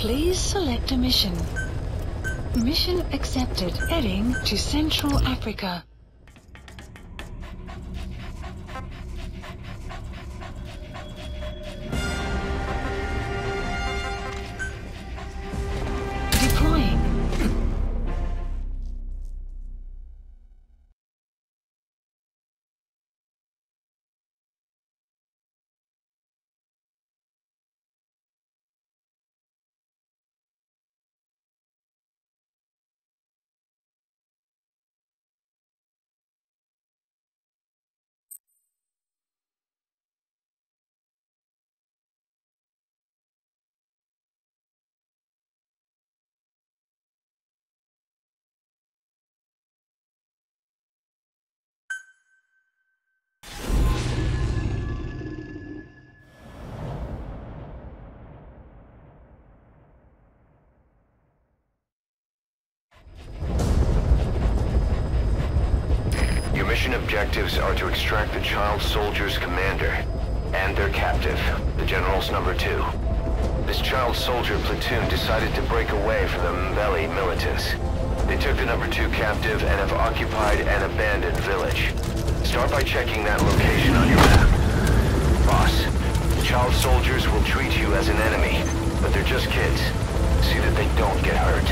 Please select a mission. Mission accepted. Heading to Central Africa. Deploying. Mission objectives are to extract the child soldier's commander and their captive, the General's number 2. This child soldier platoon decided to break away from the Mbeli militants. They took the number 2 captive and have occupied an abandoned village. Start by checking that location on your map. Boss, the child soldiers will treat you as an enemy, but they're just kids. See that they don't get hurt.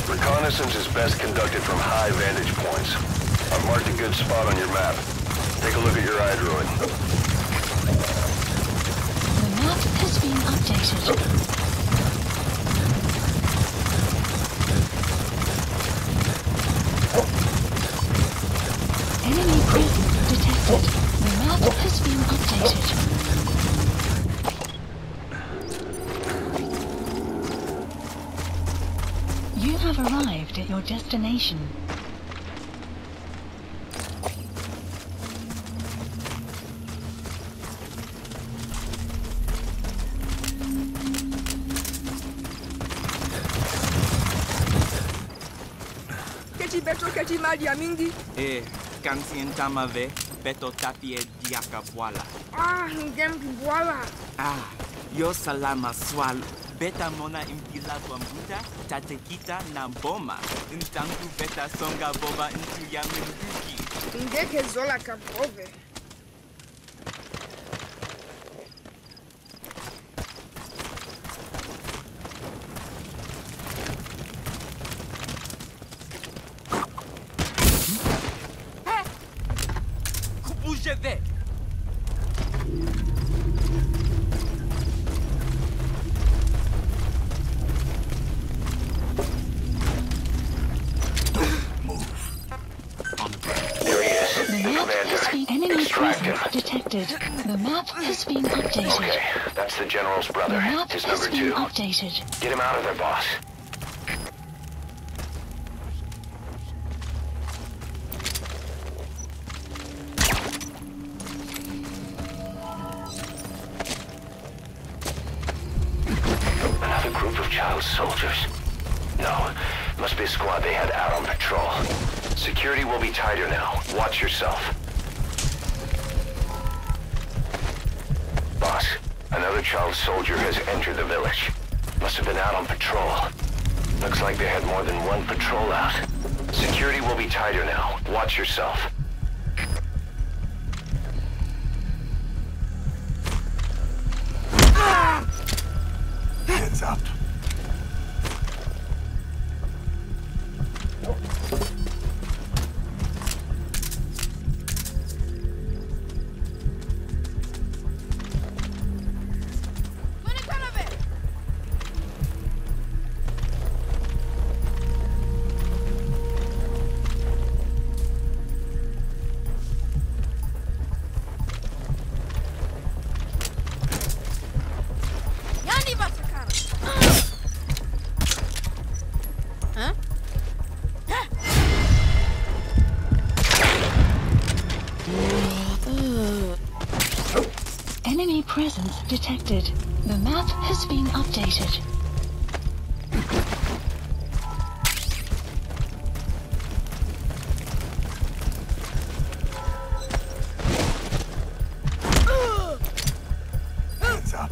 Reconnaissance is best conducted from high vantage points. I've marked a good spot on your map. Take a look at your iDroid. The map has been updated. Enemy presence detected. The map has been updated. You have arrived at your destination. Keti beto keti madia mingi. Kansi tamave beto tapie diaka voila. Ngem voila. Yo salama swalo. Beta mona impila kwambuta, tatekita na boma. Intangu beta songa boba into yaminduki. Ngeke zola kaprove. Où je vais? Detected. The map has been updated. Okay, that's the General's brother. The map His has number been 2. updated. Get him out of there, boss. Another group of child soldiers. No, must be a squad they had out on patrol. Security will be tighter now. Watch yourself. Boss, another child soldier has entered the village. Must have been out on patrol. Looks like they had more than one patrol out. Security will be tighter now. Watch yourself. Hands up. detected. The map has been updated. Hands up.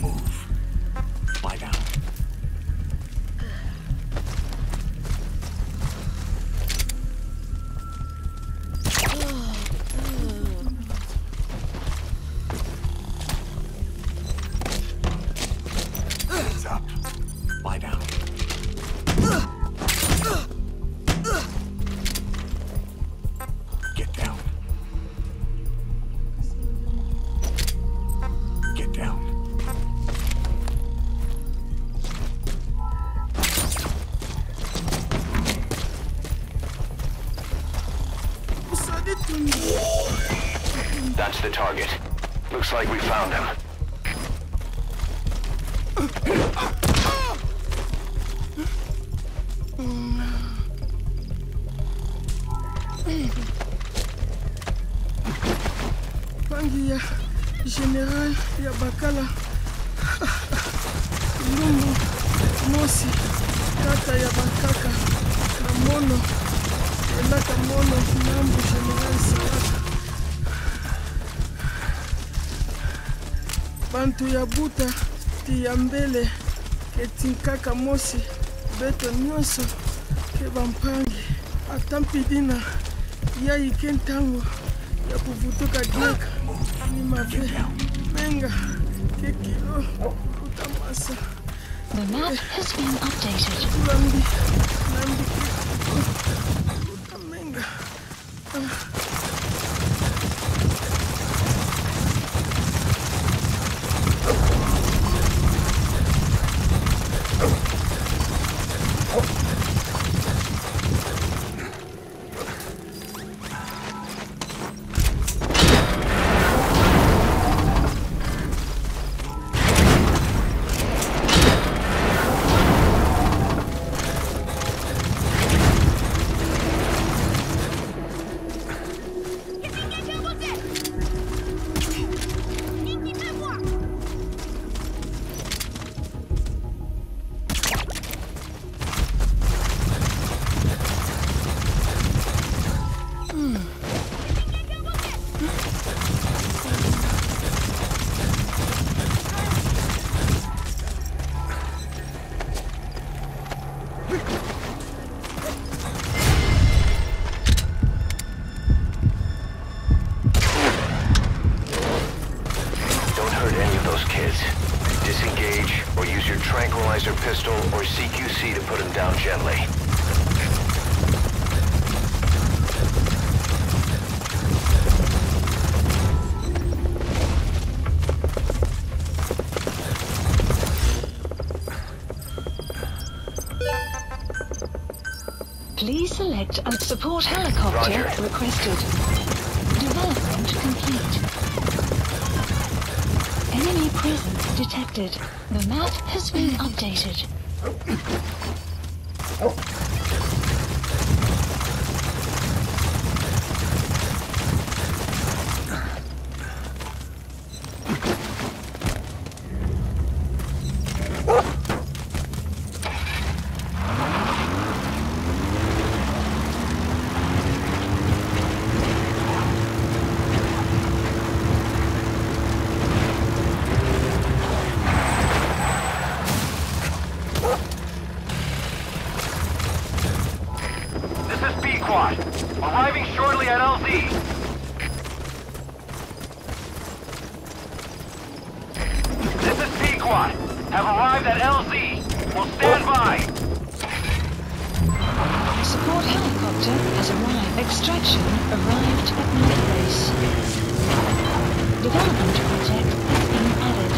Move. Lie down. Hands up. Lie down. Get down. Get down. That's the target. Looks like we found him. Bangi ya General ya Bakala. Lumbu Mosi kata ya Bakaka Kamono Ela Kamono Nambu General Sarata. Bantu ya Buta ti ya mbele ke tinkaka Mosi beto nyonso ke bampangi atampidina ya ikentango ya kuvutuka diaka ni mave menga ke kilo kutamasa. The map has been updated. Lambi menga. Disengage or use your tranquilizer pistol or CQC to put him down gently. Please select a support helicopter Roger. requested. Development complete. Enemy presence detected. The map has been updated. Arriving shortly at LZ. This is Pequod. Have arrived at LZ. Will stand by. Support helicopter has arrived. Extraction arrived at Mother Base. Development project has been added.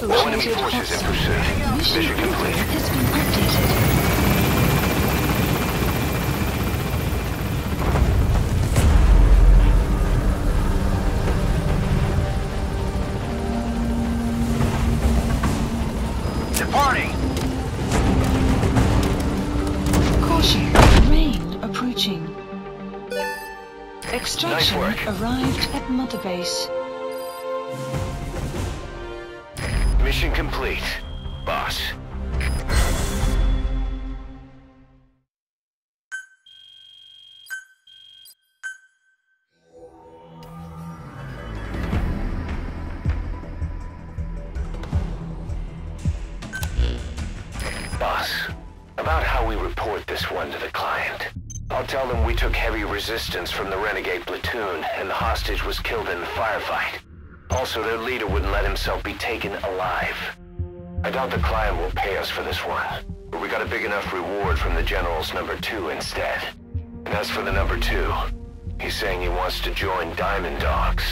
No enemy forces in pursuit. Mission complete. Has been updated. Departing. Caution, rain approaching. Extraction arrived at Mother Base. Mission complete, boss. Boss, about how we report this one to the client. I'll tell them we took heavy resistance from the renegade platoon and the hostage was killed in the firefight. Also, their leader wouldn't let himself be taken alive. I doubt the client will pay us for this one, but we got a big enough reward from the General's number 2 instead. And as for the number 2, he's saying he wants to join Diamond Dogs.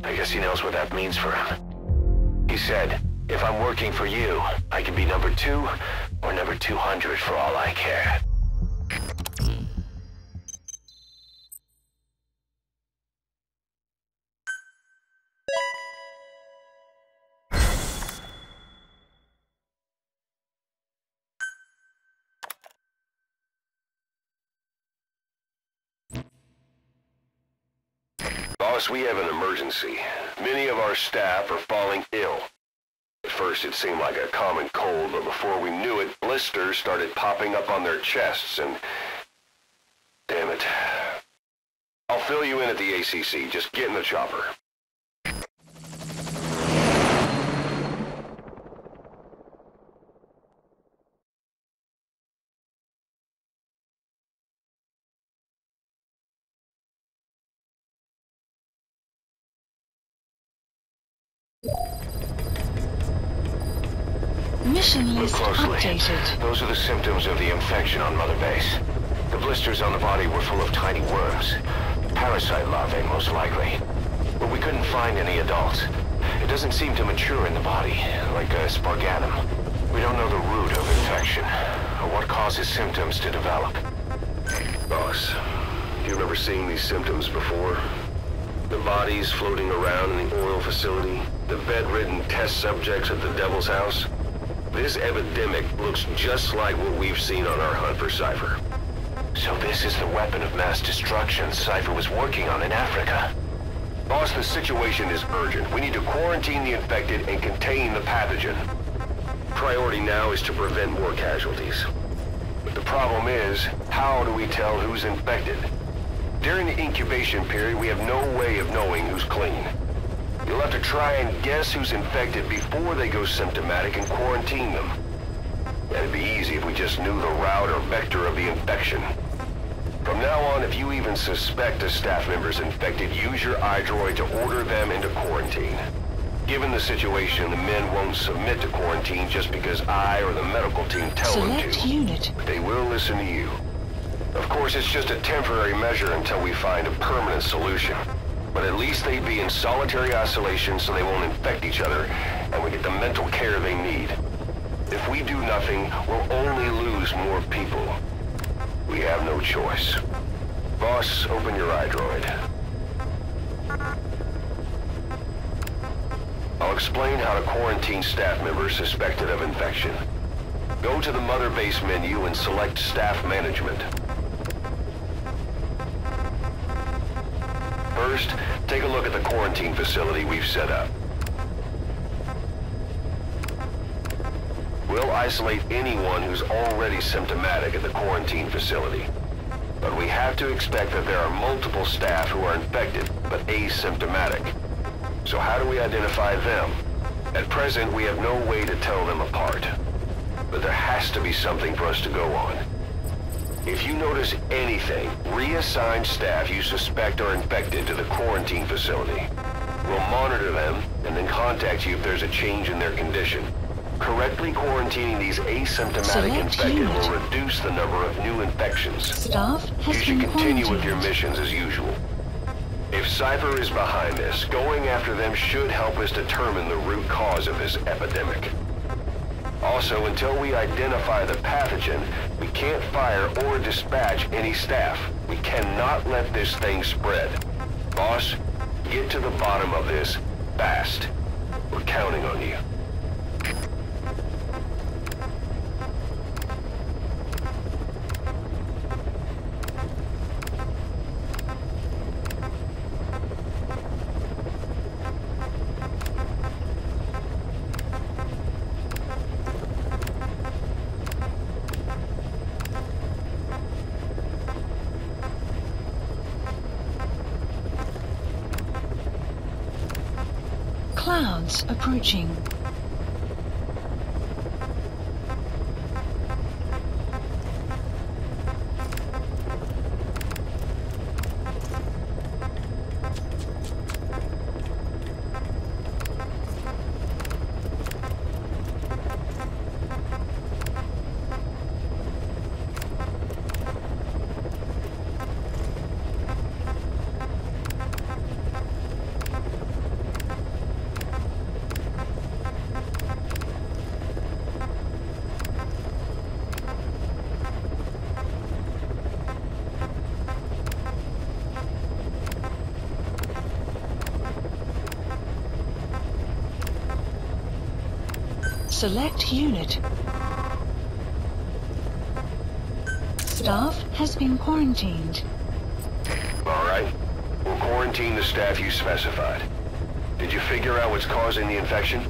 I guess he knows what that means for him. He said, if I'm working for you, I can be number 2 or number 200 for all I care. Boss, we have an emergency. Many of our staff are falling ill. At first it seemed like a common cold, but before we knew it, blisters started popping up on their chests and... Damn it. I'll fill you in at the ACC. Just get in the chopper. Mission Look list closely. updated. Those are the symptoms of the infection on Mother Base. The blisters on the body were full of tiny worms. Parasite larvae, most likely. But we couldn't find any adults. It doesn't seem to mature in the body, like a spargatum. We don't know the root of infection, or what causes symptoms to develop. Boss, do you remember seeing these symptoms before? The bodies floating around in the oil facility, the bedridden test subjects at the Devil's House. This epidemic looks just like what we've seen on our hunt for Cypher. So this is the weapon of mass destruction Cypher was working on in Africa. Boss, the situation is urgent. We need to quarantine the infected and contain the pathogen. Priority now is to prevent more casualties. But the problem is, how do we tell who's infected? During the incubation period, we have no way of knowing who's clean. You'll have to try and guess who's infected before they go symptomatic and quarantine them. That'd be easy if we just knew the route or vector of the infection. From now on, if you even suspect a staff member's infected, use your iDroid to order them into quarantine. Given the situation, the men won't submit to quarantine just because I or the medical team tell them Select to. unit. But they will listen to you. Of course, it's just a temporary measure until we find a permanent solution. But at least they'd be in solitary isolation so they won't infect each other, and we get the mental care they need. If we do nothing, we'll only lose more people. We have no choice. Boss, open your iDroid. I'll explain how to quarantine staff members suspected of infection. Go to the Mother Base menu and select Staff Management. First, take a look at the quarantine facility we've set up. We'll isolate anyone who's already symptomatic at the quarantine facility. But we have to expect that there are multiple staff who are infected, but asymptomatic. So how do we identify them? At present, we have no way to tell them apart. But there has to be something for us to go on. If you notice anything, reassign staff you suspect are infected to the quarantine facility. We'll monitor them and then contact you if there's a change in their condition. Correctly quarantining these asymptomatic Select infected unit. will reduce the number of new infections. Staff has You should been continue with your quarantined. missions as usual. If Cypher is behind this, going after them should help us determine the root cause of this epidemic. Also, until we identify the pathogen, we can't fire or dispatch any staff. We cannot let this thing spread. Boss, get to the bottom of this fast. We're counting on you. Clouds approaching. Select unit. Staff has been quarantined. All right. We'll quarantine the staff you specified. Did you figure out what's causing the infection?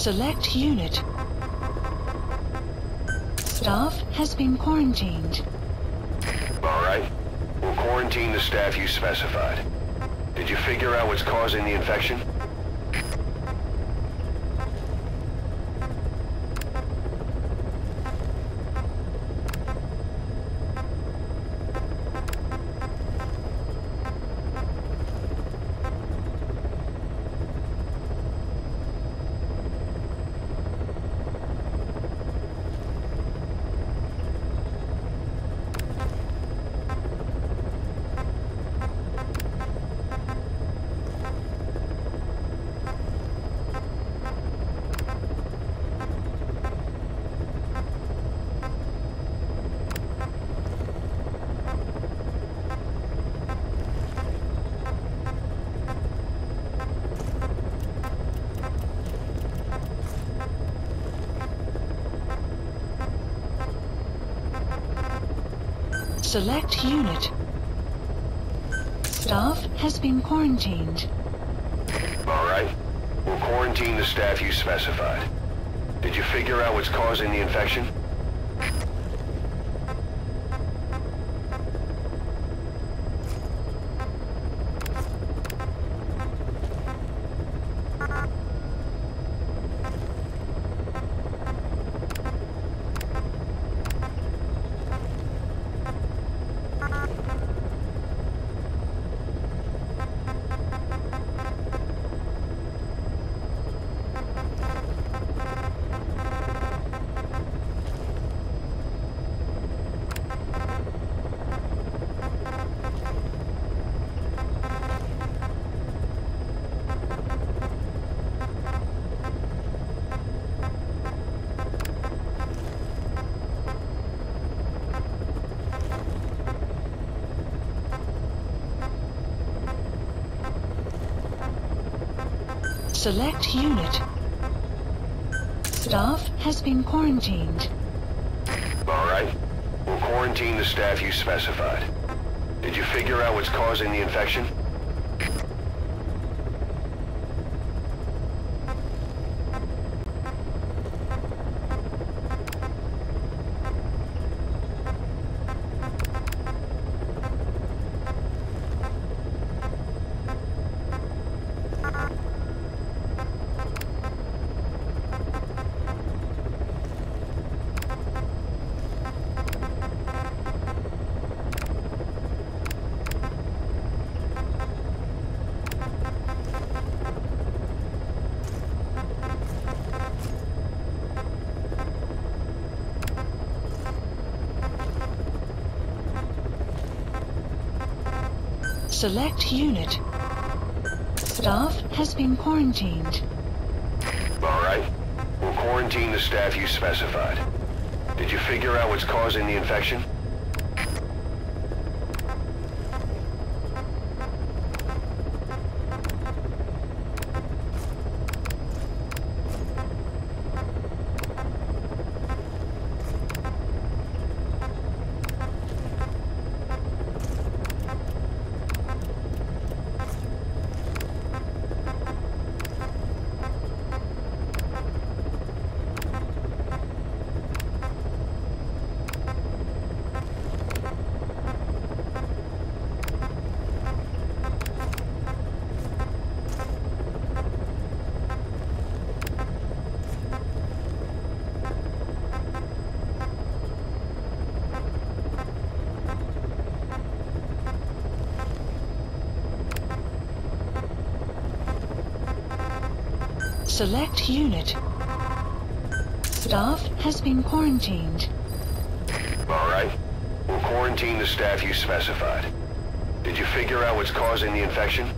Select unit. Staff has been quarantined. All right. We'll quarantine the staff you specified. Did you figure out what's causing the infection? Select unit. Staff has been quarantined. All right. We'll quarantine the staff you specified. Did you figure out what's causing the infection? Select unit. Staff has been quarantined. All right. We'll quarantine the staff you specified. Did you figure out what's causing the infection? Select unit. Staff has been quarantined. All right. We'll quarantine the staff you specified. Did you figure out what's causing the infection? Select unit. Staff has been quarantined. All right. We'll quarantine the staff you specified. Did you figure out what's causing the infection?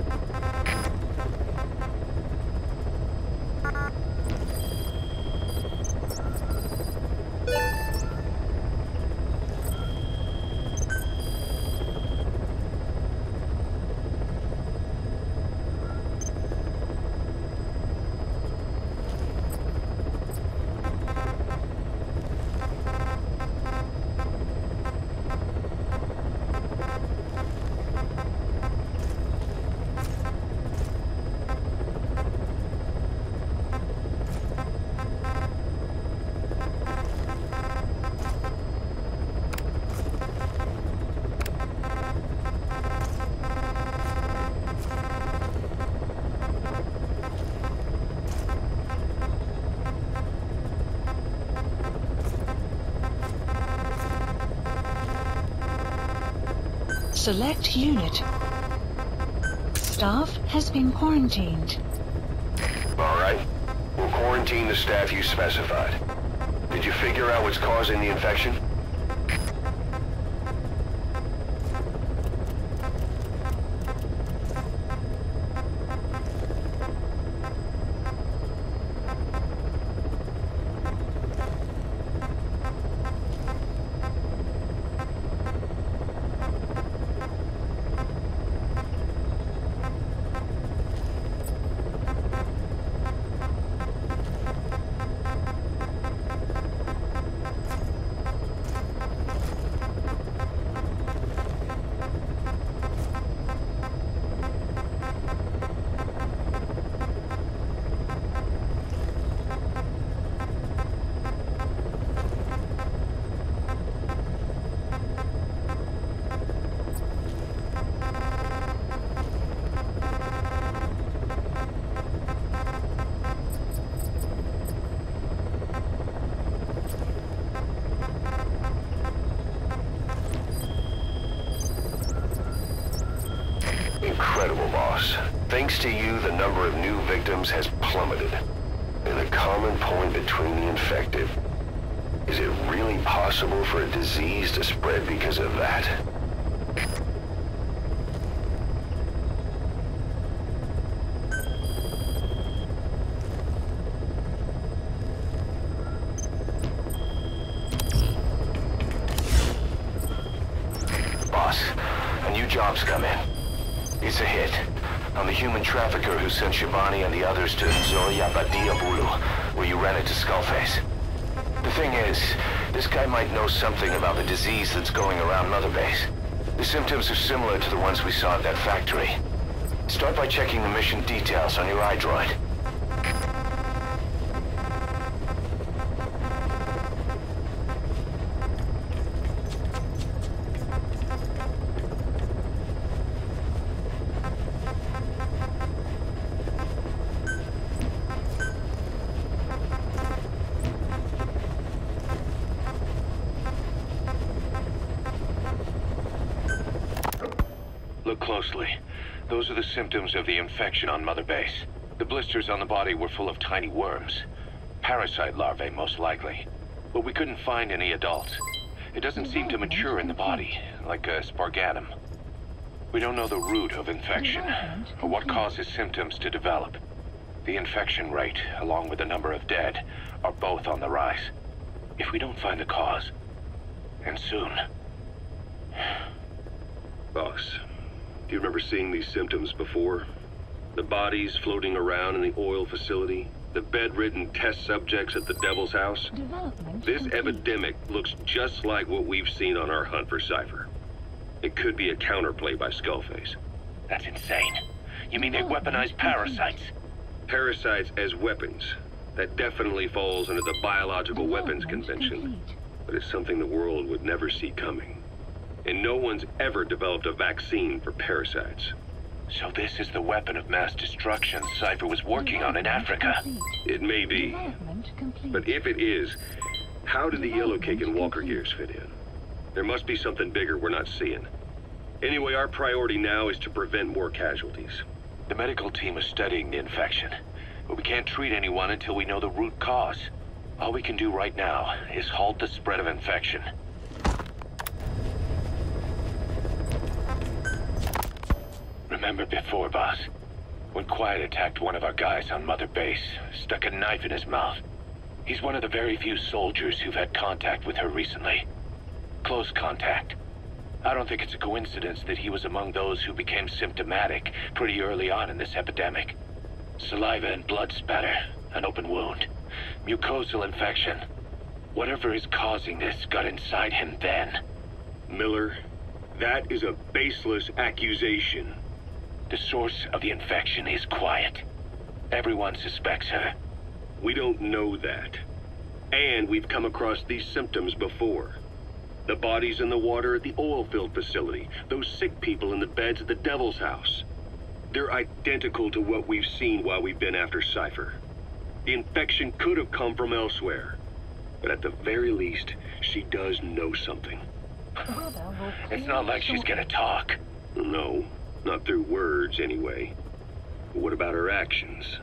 Select unit. Staff has been quarantined. All right. We'll quarantine the staff you specified. Did you figure out what's causing the infection? Incredible, boss. Thanks to you, the number of new victims has plummeted. And the common point between the infected, is it really possible for a disease to spread because of that? Boss, a new job's come in. It's a hit. I'm the human trafficker who sent Shabani and the others to Zoya Badia Bulu, where you ran into Skullface. The thing is, this guy might know something about the disease that's going around Mother Base. The symptoms are similar to the ones we saw at that factory. Start by checking the mission details on your iDroid. Look closely. Those are the symptoms of the infection on Mother Base. The blisters on the body were full of tiny worms. Parasite larvae, most likely. But we couldn't find any adults. It doesn't seem to mature in the body, like a spargatum. We don't know the root of infection, or what causes symptoms to develop. The infection rate, along with the number of dead, are both on the rise. If we don't find the cause, and soon... Boss, do you remember seeing these symptoms before? The bodies floating around in the oil facility, the bedridden test subjects at the Devil's House? This epidemic looks just like what we've seen on our hunt for Cypher. It could be a counterplay by Skullface. That's insane. You mean they weaponize parasites? Parasites as weapons. That definitely falls under the Biological Weapons Convention. But it's something the world would never see coming. And no one's ever developed a vaccine for parasites. So this is the weapon of mass destruction Cypher was working on in Africa. It may be. But if it is, how do the Yellow Cake and Walker Gears fit in? There must be something bigger we're not seeing. Anyway, our priority now is to prevent more casualties. The medical team is studying the infection, but we can't treat anyone until we know the root cause. All we can do right now is halt the spread of infection. Remember before, boss? When Quiet attacked one of our guys on Mother Base, stuck a knife in his mouth. He's one of the very few soldiers who've had contact with her recently. Close contact. I don't think it's a coincidence that he was among those who became symptomatic pretty early on in this epidemic. Saliva and blood spatter, an open wound, mucosal infection. Whatever is causing this got inside him then. Miller, that is a baseless accusation. The source of the infection is Quiet. Everyone suspects her. We don't know that. And we've come across these symptoms before. The bodies in the water at the oil-filled facility, those sick people in the beds at the Devil's House. They're identical to what we've seen while we've been after Cypher. The infection could have come from elsewhere. But at the very least, she does know something. It's not like she's gonna talk. No, not through words anyway. But what about her actions?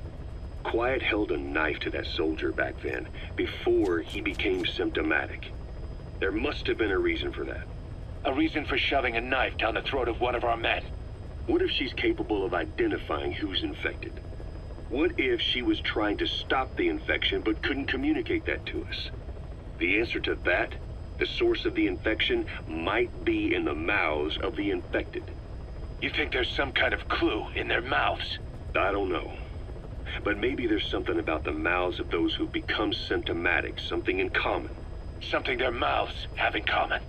Quiet held a knife to that soldier back then, before he became symptomatic. There must have been a reason for that. A reason for shoving a knife down the throat of one of our men. What if she's capable of identifying who's infected? What if she was trying to stop the infection but couldn't communicate that to us? The answer to that, the source of the infection, might be in the mouths of the infected. You think there's some kind of clue in their mouths? I don't know. But maybe there's something about the mouths of those who become symptomatic, something in common. Something their mouths have in common.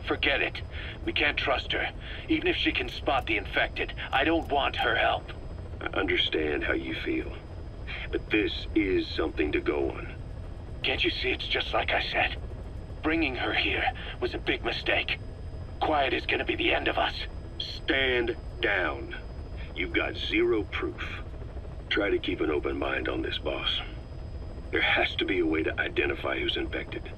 Forget it. We can't trust her. Even if she can spot the infected, I don't want her help. I understand how you feel. But this is something to go on. Can't you see it's just like I said? Bringing her here was a big mistake. Quiet is gonna be the end of us. Stand down. You've got zero proof. Try to keep an open mind on this, boss. There has to be a way to identify who's infected.